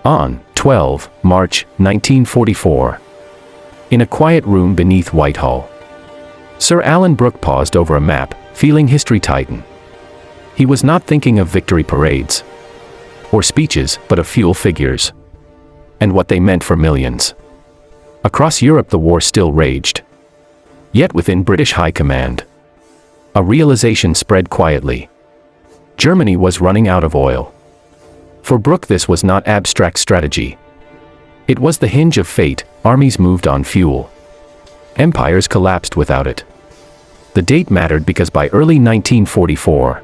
On 12 March 1944. In a quiet room beneath Whitehall, Sir Alan Brooke paused over a map, feeling history tighten. He was not thinking of victory parades or speeches, but of fuel figures and what they meant for millions. Across Europe the war still raged. Yet within British High Command, a realization spread quietly. Germany was running out of oil. For Brooke this was not abstract strategy. It was the hinge of fate. Armies moved on fuel. Empires collapsed without it. The date mattered because by early 1944,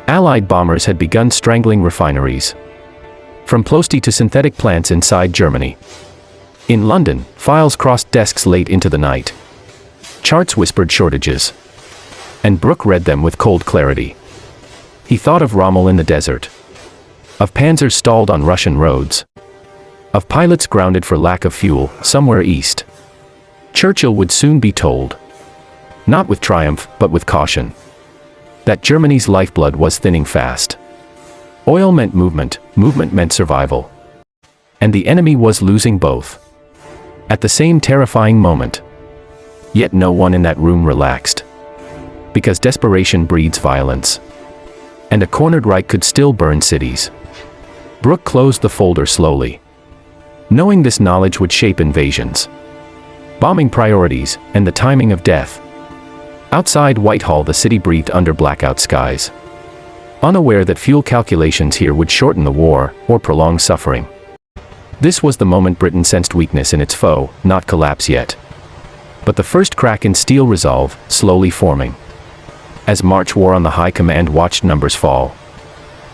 Allied bombers had begun strangling refineries. From Ploesti to synthetic plants inside Germany. In London, files crossed desks late into the night. Charts whispered shortages. And Brooke read them with cold clarity. He thought of Rommel in the desert. Of panzers stalled on Russian roads. Of pilots grounded for lack of fuel, somewhere east. Churchill would soon be told, not with triumph, but with caution, that Germany's lifeblood was thinning fast. Oil meant movement, movement meant survival. And the enemy was losing both. At the same terrifying moment. Yet no one in that room relaxed. Because desperation breeds violence. And a cornered Reich could still burn cities. Brooke closed the folder slowly. Knowing this knowledge would shape invasions, bombing priorities, and the timing of death. Outside Whitehall the city breathed under blackout skies. Unaware that fuel calculations here would shorten the war, or prolong suffering. This was the moment Britain sensed weakness in its foe, not collapse yet. But the first crack in steel resolve, slowly forming. As March wore on the High Command watched numbers fall.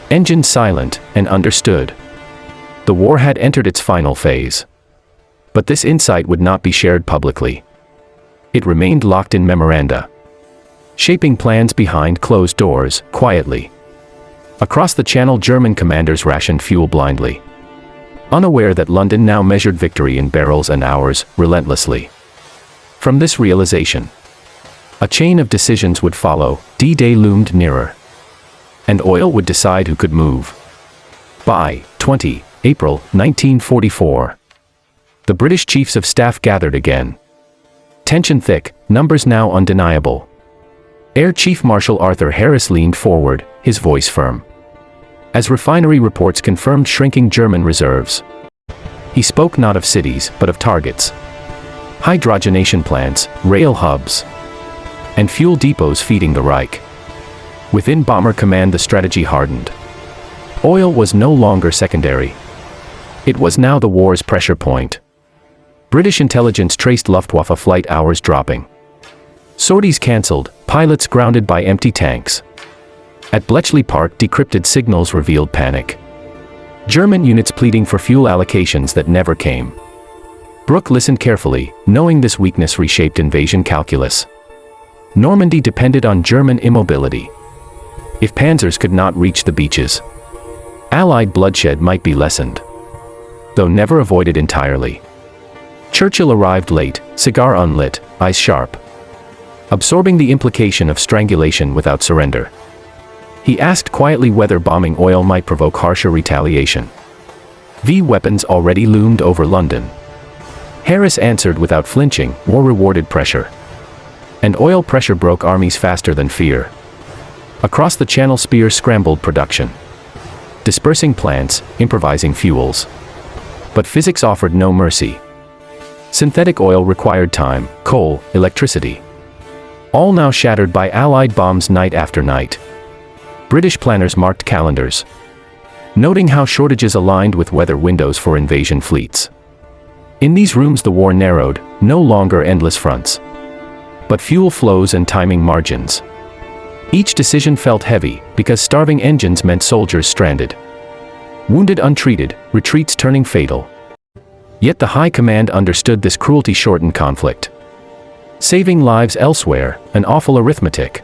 Engines silent, and understood. The war had entered its final phase. But this insight would not be shared publicly. It remained locked in memoranda. Shaping plans behind closed doors, quietly. Across the Channel German commanders rationed fuel blindly. Unaware that London now measured victory in barrels and hours, relentlessly. From this realization, a chain of decisions would follow. D-Day loomed nearer. And oil would decide who could move. By 20 April 1944. The British Chiefs of Staff gathered again. Tension thick, numbers now undeniable. Air Chief Marshal Arthur Harris leaned forward, his voice firm. As refinery reports confirmed shrinking German reserves. He spoke not of cities, but of targets. Hydrogenation plants, rail hubs, and fuel depots feeding the Reich. Within Bomber Command the strategy hardened. Oil was no longer secondary. It was now the war's pressure point. British intelligence traced Luftwaffe flight hours dropping. Sorties cancelled, pilots grounded by empty tanks. At Bletchley Park decrypted signals revealed panic. German units pleading for fuel allocations that never came. Brooke listened carefully, knowing this weakness reshaped invasion calculus. Normandy depended on German immobility. If panzers could not reach the beaches, Allied bloodshed might be lessened, though never avoided entirely. Churchill arrived late, cigar unlit, eyes sharp, absorbing the implication of strangulation without surrender. He asked quietly whether bombing oil might provoke harsher retaliation. V weapons already loomed over London. Harris answered without flinching, war rewarded pressure. And oil pressure broke armies faster than fear. Across the Channel Spears scrambled production. Dispersing plants, improvising fuels. But physics offered no mercy. Synthetic oil required time, coal, electricity. All now shattered by Allied bombs night after night. British planners marked calendars, noting how shortages aligned with weather windows for invasion fleets. In these rooms the war narrowed, no longer endless fronts, but fuel flows and timing margins. Each decision felt heavy, because starving engines meant soldiers stranded. Wounded untreated, retreats turning fatal. Yet the High Command understood this cruelty-shortened conflict. Saving lives elsewhere, an awful arithmetic.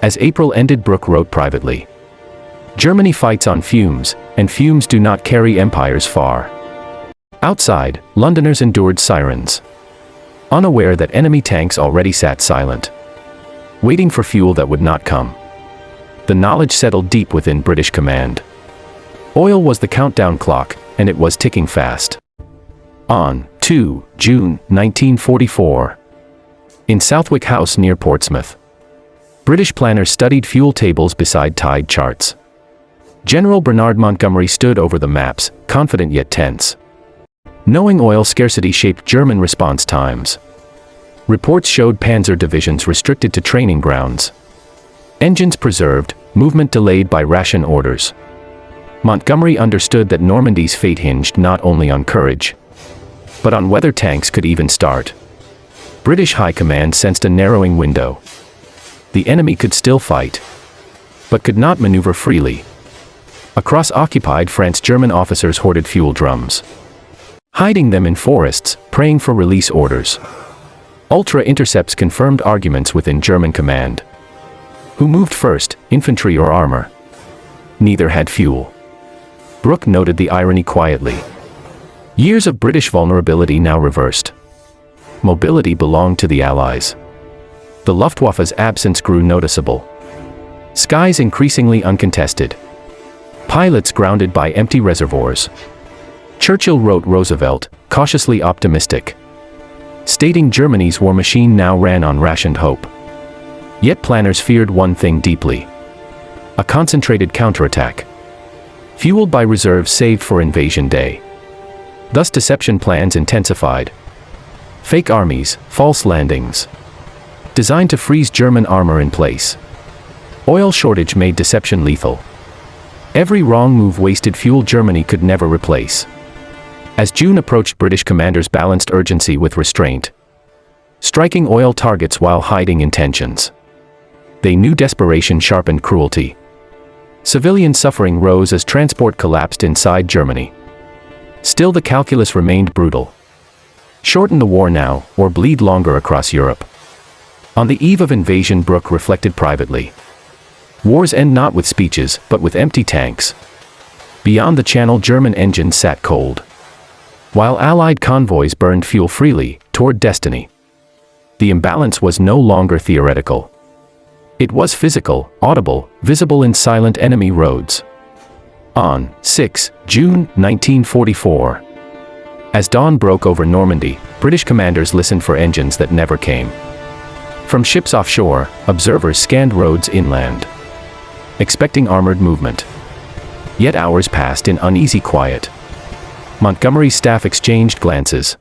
As April ended, Brooke wrote privately. Germany fights on fumes, and fumes do not carry empires far. Outside, Londoners endured sirens. Unaware that enemy tanks already sat silent, waiting for fuel that would not come. The knowledge settled deep within British command. Oil was the countdown clock, and it was ticking fast. On 2 June 1944. In Southwick House near Portsmouth, British planners studied fuel tables beside tide charts. General Bernard Montgomery stood over the maps, confident yet tense. Knowing oil scarcity shaped German response times. Reports showed panzer divisions restricted to training grounds. Engines preserved, movement delayed by ration orders. Montgomery understood that Normandy's fate hinged not only on courage, but on whether tanks could even start. British High Command sensed a narrowing window. The enemy could still fight, but could not maneuver freely. Across occupied France, German officers hoarded fuel drums, hiding them in forests, praying for release orders. Ultra-intercepts confirmed arguments within German command. Who moved first, infantry or armor? Neither had fuel. Brooke noted the irony quietly. Years of British vulnerability now reversed. Mobility belonged to the Allies. The Luftwaffe's absence grew noticeable. Skies increasingly uncontested. Pilots grounded by empty reservoirs. Churchill wrote Roosevelt, cautiously optimistic, stating Germany's war machine now ran on rationed hope. Yet planners feared one thing deeply: a concentrated counterattack, fueled by reserves saved for invasion day. Thus deception plans intensified. Fake armies, false landings, designed to freeze German armor in place. Oil shortage made deception lethal. Every wrong move wasted fuel Germany could never replace. As June approached, British commanders balanced urgency with restraint, striking oil targets while hiding intentions. They knew desperation sharpened cruelty. Civilian suffering rose as transport collapsed inside Germany. Still, the calculus remained brutal. Shorten the war now, or bleed longer across Europe. On the eve of invasion, Brooke reflected privately. Wars end not with speeches, but with empty tanks. Beyond the Channel, German engines sat cold, while Allied convoys burned fuel freely, toward destiny. The imbalance was no longer theoretical. It was physical, audible, visible in silent enemy roads. On 6 June 1944. As dawn broke over Normandy, British commanders listened for engines that never came. From ships offshore, observers scanned roads inland, expecting armored movement. Yet hours passed in uneasy quiet. Montgomery's staff exchanged glances,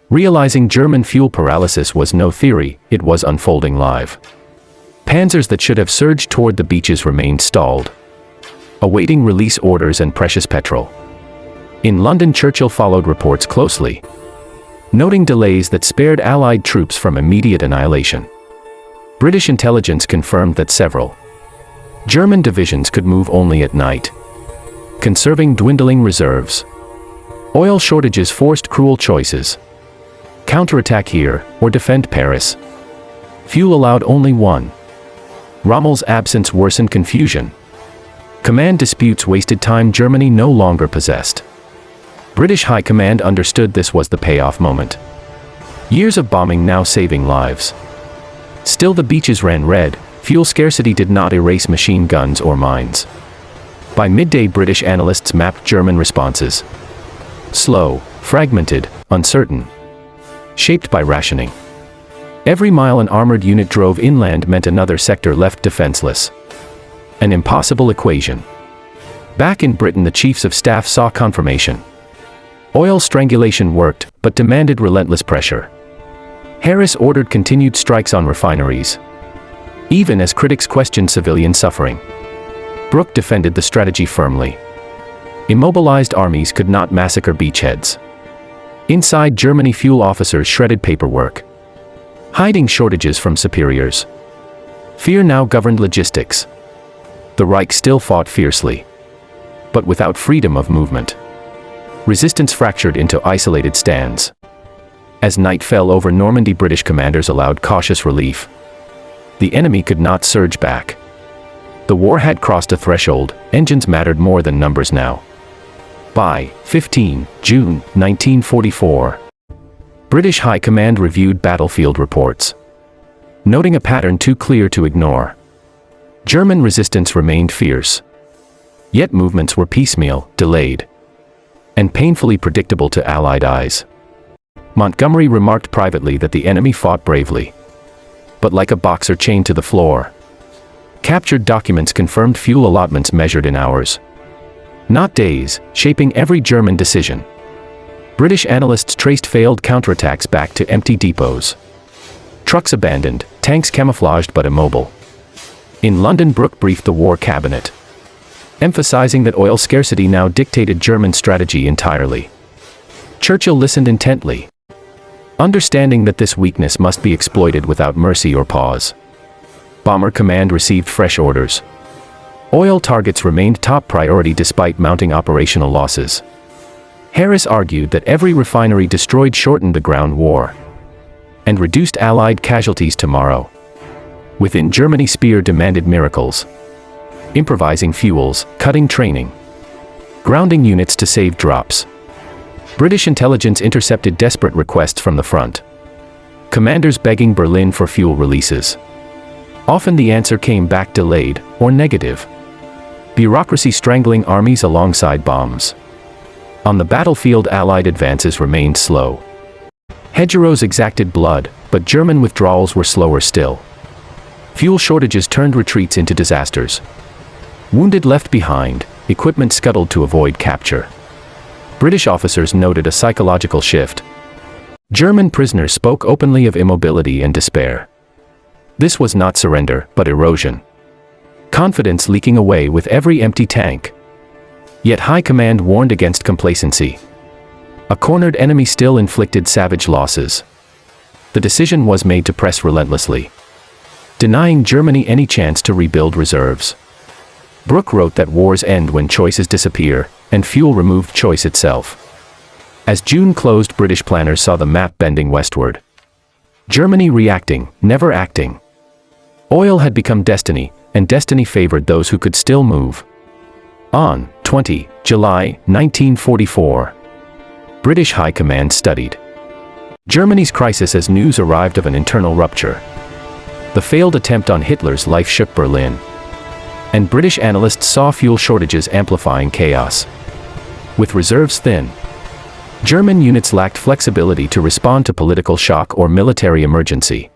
realizing German fuel paralysis was no theory, it was unfolding live. Panzers that should have surged toward the beaches remained stalled, awaiting release orders and precious petrol. In London, Churchill followed reports closely, noting delays that spared Allied troops from immediate annihilation. British intelligence confirmed that several German divisions could move only at night, conserving dwindling reserves. Oil shortages forced cruel choices: counterattack here, or defend Paris. Fuel allowed only one. Rommel's absence worsened confusion. Command disputes wasted time Germany no longer possessed. British High Command understood this was the payoff moment. Years of bombing now saving lives. Still, the beaches ran red. Fuel scarcity did not erase machine guns or mines. By midday, British analysts mapped German responses. Slow, fragmented, uncertain. Shaped by rationing. Every mile an armored unit drove inland meant another sector left defenseless. An impossible equation. Back in Britain, the chiefs of staff saw confirmation. Oil strangulation worked, but demanded relentless pressure. Harris ordered continued strikes on refineries, even as critics questioned civilian suffering. Brooke defended the strategy firmly. Immobilized armies could not massacre beachheads. Inside Germany, fuel officers shredded paperwork, hiding shortages from superiors. Fear now governed logistics. The Reich still fought fiercely, but without freedom of movement. Resistance fractured into isolated stands. As night fell over Normandy, British commanders allowed cautious relief. The enemy could not surge back. The war had crossed a threshold. Engines mattered more than numbers now. By 15 June 1944, British High Command reviewed battlefield reports, noting a pattern too clear to ignore. German resistance remained fierce. Yet movements were piecemeal, delayed. and painfully predictable to Allied eyes. Montgomery remarked privately that the enemy fought bravely, but like a boxer chained to the floor. Captured documents confirmed fuel allotments measured in hours, not days, shaping every German decision. British analysts traced failed counterattacks back to empty depots. Trucks abandoned, tanks camouflaged but immobile. In London, Brooke briefed the War Cabinet, emphasizing that oil scarcity now dictated German strategy entirely. Churchill listened intently, understanding that this weakness must be exploited without mercy or pause. Bomber Command received fresh orders. Oil targets remained top priority despite mounting operational losses. Harris argued that every refinery destroyed shortened the ground war and reduced Allied casualties tomorrow. Within Germany, Speer demanded miracles, improvising fuels, cutting training, grounding units to save drops. British intelligence intercepted desperate requests from the front, commanders begging Berlin for fuel releases. Often the answer came back delayed or negative. Bureaucracy strangling armies alongside bombs. On the battlefield, Allied advances remained slow. Hedgerows exacted blood, but German withdrawals were slower still. Fuel shortages turned retreats into disasters. Wounded left behind, equipment scuttled to avoid capture. British officers noted a psychological shift. German prisoners spoke openly of immobility and despair. This was not surrender, but erosion. Confidence leaking away with every empty tank. Yet high command warned against complacency. A cornered enemy still inflicted savage losses. The decision was made to press relentlessly, denying Germany any chance to rebuild reserves. Brooke wrote that wars end when choices disappear, and fuel removed choice itself. As June closed, British planners saw the map bending westward. Germany reacting, never acting. Oil had become destiny, and destiny favored those who could still move. On 20 July 1944, British High Command studied Germany's crisis as news arrived of an internal rupture. The failed attempt on Hitler's life shook Berlin, and British analysts saw fuel shortages amplifying chaos. With reserves thin, German units lacked flexibility to respond to political shock or military emergency.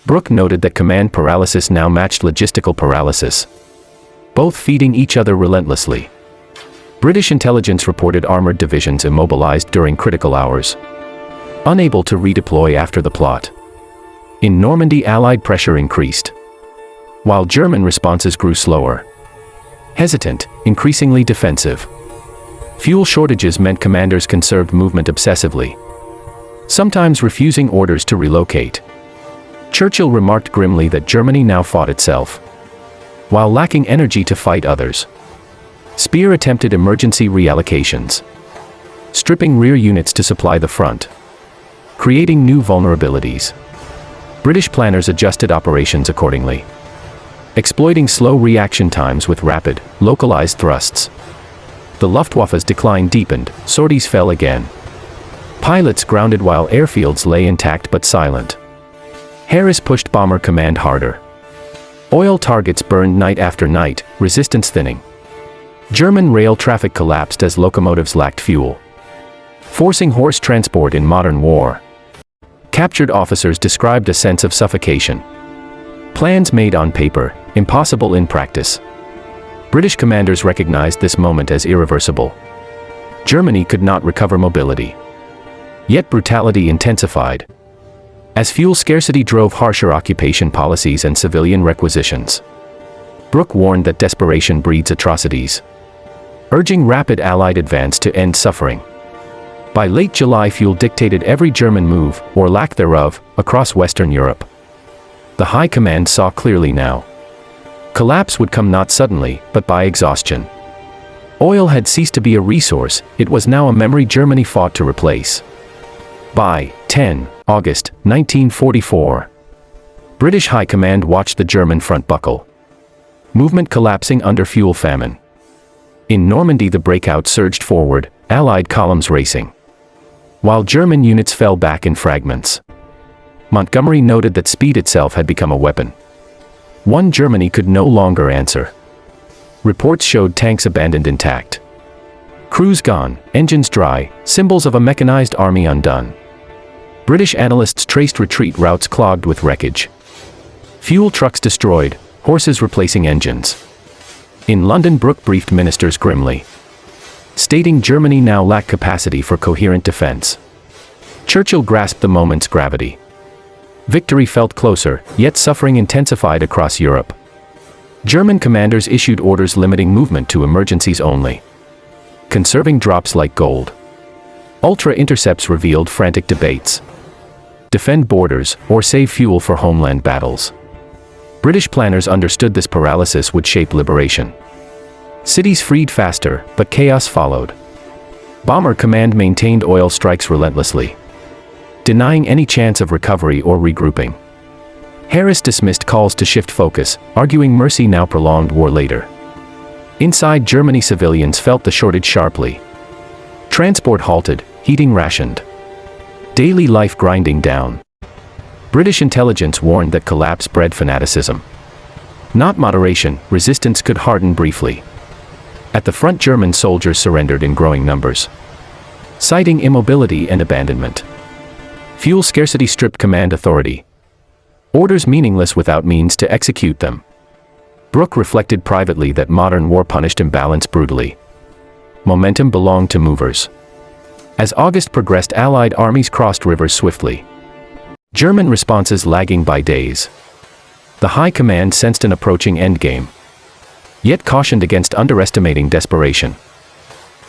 Brooke noted that command paralysis now matched logistical paralysis, both feeding each other relentlessly. British intelligence reported armored divisions immobilized during critical hours, unable to redeploy after the plot. In Normandy, Allied pressure increased, while German responses grew slower, hesitant, increasingly defensive. Fuel shortages meant commanders conserved movement obsessively, sometimes refusing orders to relocate. Churchill remarked grimly that Germany now fought itself, while lacking energy to fight others. Speer attempted emergency reallocations, stripping rear units to supply the front, creating new vulnerabilities. British planners adjusted operations accordingly, exploiting slow reaction times with rapid, localized thrusts. The Luftwaffe's decline deepened, sorties fell again. Pilots grounded while airfields lay intact but silent. Harris pushed Bomber Command harder. Oil targets burned night after night, resistance thinning. German rail traffic collapsed as locomotives lacked fuel, forcing horse transport in modern war. Captured officers described a sense of suffocation. Plans made on paper, impossible in practice. British commanders recognized this moment as irreversible. Germany could not recover mobility. Yet brutality intensified, as fuel scarcity drove harsher occupation policies and civilian requisitions. Brooke warned that desperation breeds atrocities, urging rapid Allied advance to end suffering. By late July, fuel dictated every German move, or lack thereof, across Western Europe. The High Command saw clearly now. Collapse would come not suddenly, but by exhaustion. Oil had ceased to be a resource, it was now a memory Germany fought to replace. By 10 August 1944, British High Command watched the German front buckle, movement collapsing under fuel famine. In Normandy, the breakout surged forward, Allied columns racing, while German units fell back in fragments. Montgomery noted that speed itself had become a weapon, one Germany could no longer answer. Reports showed tanks abandoned intact, Crews gone, engines dry, symbols of a mechanized army undone. British analysts traced retreat routes clogged with wreckage. Fuel trucks destroyed, horses replacing engines. In London, Brooke briefed ministers grimly, stating Germany now lacked capacity for coherent defense. Churchill grasped the moment's gravity. Victory felt closer, yet suffering intensified across Europe. German commanders issued orders limiting movement to emergencies only, conserving drops like gold. Ultra-intercepts revealed frantic debates. Defend borders, or save fuel for homeland battles. British planners understood this paralysis would shape liberation. Cities freed faster, but chaos followed. Bomber Command maintained oil strikes relentlessly, denying any chance of recovery or regrouping. Harris dismissed calls to shift focus, arguing mercy now prolonged war later. Inside Germany, civilians felt the shortage sharply. Transport halted, heating rationed. Daily life grinding down. British intelligence warned that collapse bred fanaticism. Not moderation, resistance could harden briefly. At the front, German soldiers surrendered in growing numbers, citing immobility and abandonment. Fuel scarcity stripped command authority. Orders meaningless without means to execute them. Brooke reflected privately that modern war punished imbalance brutally. Momentum belonged to movers. As August progressed, Allied armies crossed rivers swiftly, German responses lagging by days. The High Command sensed an approaching endgame, yet cautioned against underestimating desperation.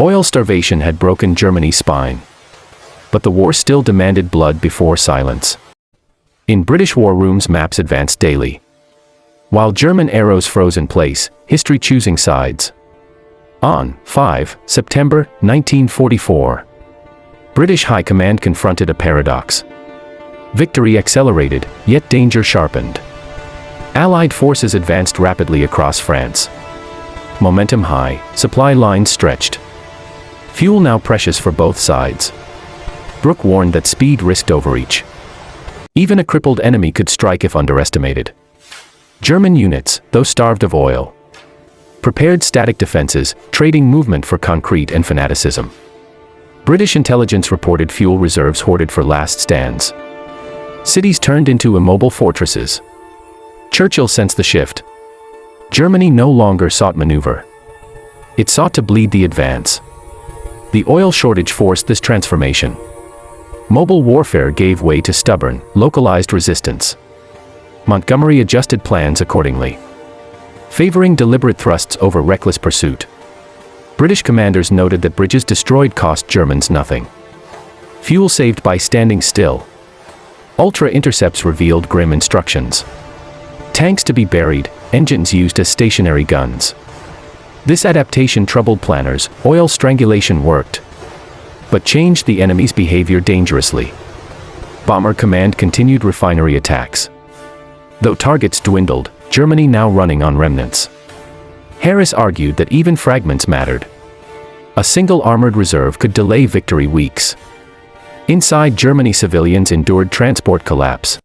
Oil starvation had broken Germany's spine, but the war still demanded blood before silence. In British war rooms, maps advanced daily, while German arrows froze in place, history choosing sides. On 5 September 1944, British High Command confronted a paradox. Victory accelerated, yet danger sharpened. Allied forces advanced rapidly across France. Momentum high, supply lines stretched. Fuel now precious for both sides. Brooke warned that speed risked overreach. Even a crippled enemy could strike if underestimated. German units, though starved of oil, prepared static defenses, trading movement for concrete and fanaticism. British intelligence reported fuel reserves hoarded for last stands. Cities turned into immobile fortresses. Churchill sensed the shift. Germany no longer sought maneuver. It sought to bleed the advance. The oil shortage forced this transformation. Mobile warfare gave way to stubborn, localized resistance. Montgomery adjusted plans accordingly, favoring deliberate thrusts over reckless pursuit. British commanders noted that bridges destroyed cost Germans nothing. Fuel saved by standing still. Ultra-intercepts revealed grim instructions. Tanks to be buried, engines used as stationary guns. This adaptation troubled planners. Oil strangulation worked, but changed the enemy's behavior dangerously. Bomber Command continued refinery attacks. Though targets dwindled, Germany now running on remnants. Harris argued that even fragments mattered. A single armored reserve could delay victory weeks. Inside Germany, civilians endured transport collapse.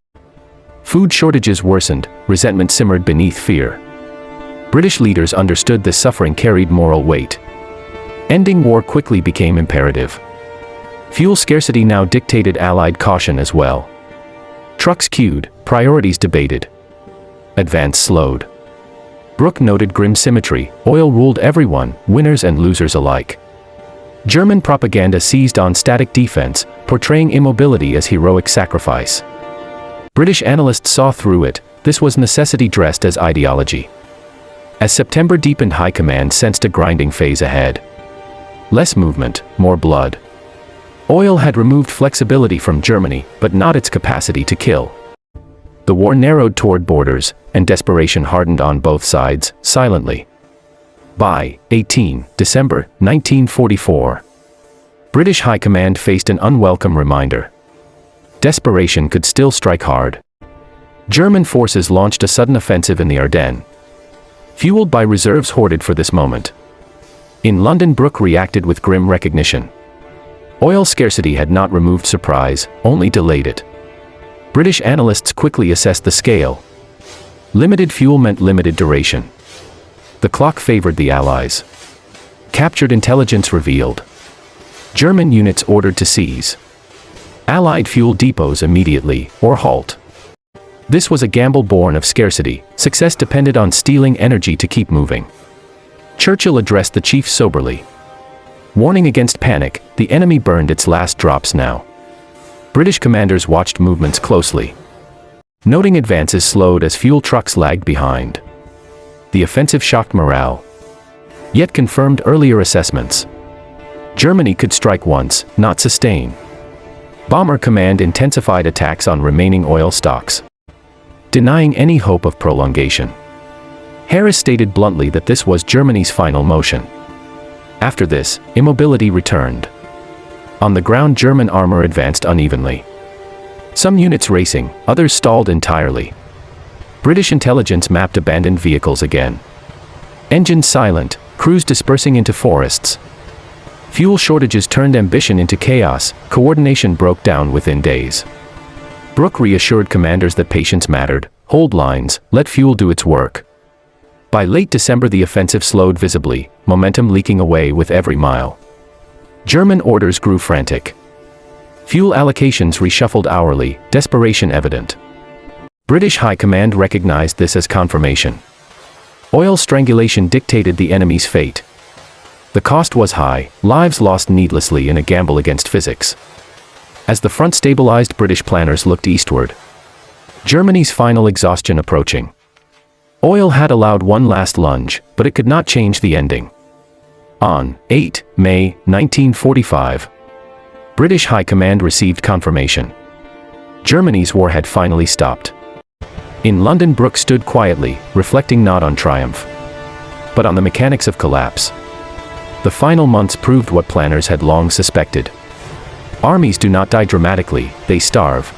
Food shortages worsened, resentment simmered beneath fear. British leaders understood this suffering carried moral weight. Ending war quickly became imperative. Fuel scarcity now dictated Allied caution as well. Trucks queued, priorities debated. Advance slowed. Brooke noted grim symmetry. Oil ruled everyone, winners and losers alike. German propaganda seized on static defense, portraying immobility as heroic sacrifice. British analysts saw through it. This was necessity dressed as ideology. As September deepened, High Command sensed a grinding phase ahead. Less movement, more blood. Oil had removed flexibility from Germany, but not its capacity to kill. The war narrowed toward borders, and desperation hardened on both sides, silently. By 18 December 1944, British High Command faced an unwelcome reminder. Desperation could still strike hard. German forces launched a sudden offensive in the Ardennes, fueled by reserves hoarded for this moment. In London, Brooke reacted with grim recognition. Oil scarcity had not removed surprise, only delayed it. British analysts quickly assessed the scale. Limited fuel meant limited duration. The clock favored the Allies. Captured intelligence revealed. German units ordered to seize Allied fuel depots immediately, or halt. This was a gamble born of scarcity. Success depended on stealing energy to keep moving. Churchill addressed the chiefs soberly. Warning against panic, the enemy burned its last drops now. British commanders watched movements closely, noting advances slowed as fuel trucks lagged behind. The offensive shocked morale, yet confirmed earlier assessments. Germany could strike once, not sustain. Bomber Command intensified attacks on remaining oil stocks, denying any hope of prolongation. Harris stated bluntly that this was Germany's final motion. After this, immobility returned. On the ground, German armor advanced unevenly. Some units racing, others stalled entirely. British intelligence mapped abandoned vehicles again. Engines silent, crews dispersing into forests. Fuel shortages turned ambition into chaos. Coordination broke down within days. Brooke reassured commanders that patience mattered. Hold lines, let fuel do its work. By late December, the offensive slowed visibly, momentum leaking away with every mile. German orders grew frantic. Fuel allocations reshuffled hourly, desperation evident. British High Command recognized this as confirmation. Oil strangulation dictated the enemy's fate. The cost was high, lives lost needlessly in a gamble against physics. As the front stabilized, British planners looked eastward. Germany's final exhaustion approaching. Oil had allowed one last lunge, but it could not change the ending. On 8 May 1945, British High Command received confirmation. Germany's war had finally stopped. In London, Brooke stood quietly, reflecting not on triumph, but on the mechanics of collapse. The final months proved what planners had long suspected. Armies do not die dramatically, they starve.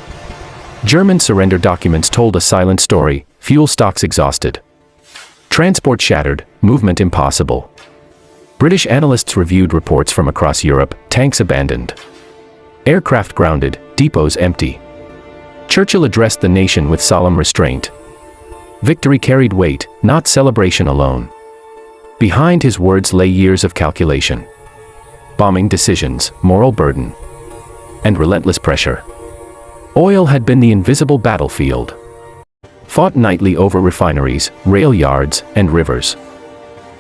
German surrender documents told a silent story: fuel stocks exhausted, transport shattered, movement impossible. British analysts reviewed reports from across Europe: tanks abandoned, aircraft grounded, depots empty. Churchill addressed the nation with solemn restraint. Victory carried weight, not celebration alone. Behind his words lay years of calculation, bombing decisions, moral burden, and relentless pressure. Oil had been the invisible battlefield, fought nightly over refineries, rail yards, and rivers.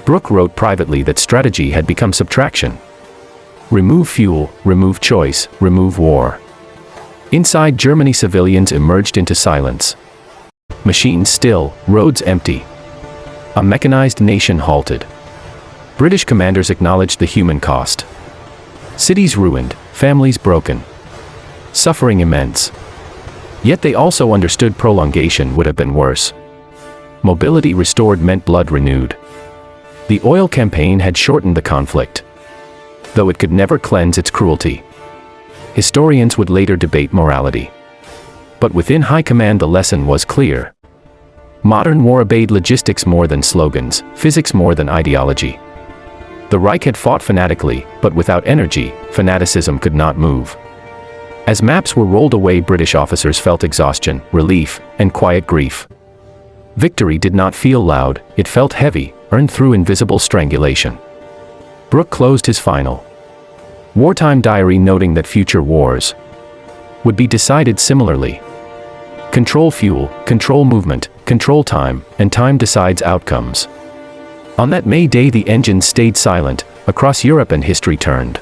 Brooke wrote privately that strategy had become subtraction. Remove fuel, remove choice, remove war. Inside Germany, civilians emerged into silence. Machines still, roads empty. A mechanized nation halted. British commanders acknowledged the human cost. Cities ruined, families broken, suffering immense. Yet they also understood prolongation would have been worse. Mobility restored meant blood renewed. The oil campaign had shortened the conflict, though it could never cleanse its cruelty. Historians would later debate morality. But within High Command the lesson was clear. Modern war obeyed logistics more than slogans, physics more than ideology. The Reich had fought fanatically, but without energy, fanaticism could not move. As maps were rolled away, British officers felt exhaustion, relief, and quiet grief. Victory did not feel loud, it felt heavy, earned through invisible strangulation. Brooke closed his final wartime diary noting that future wars would be decided similarly. Control fuel, control movement, control time, and time decides outcomes. On that May day the engines stayed silent, across Europe and history turned.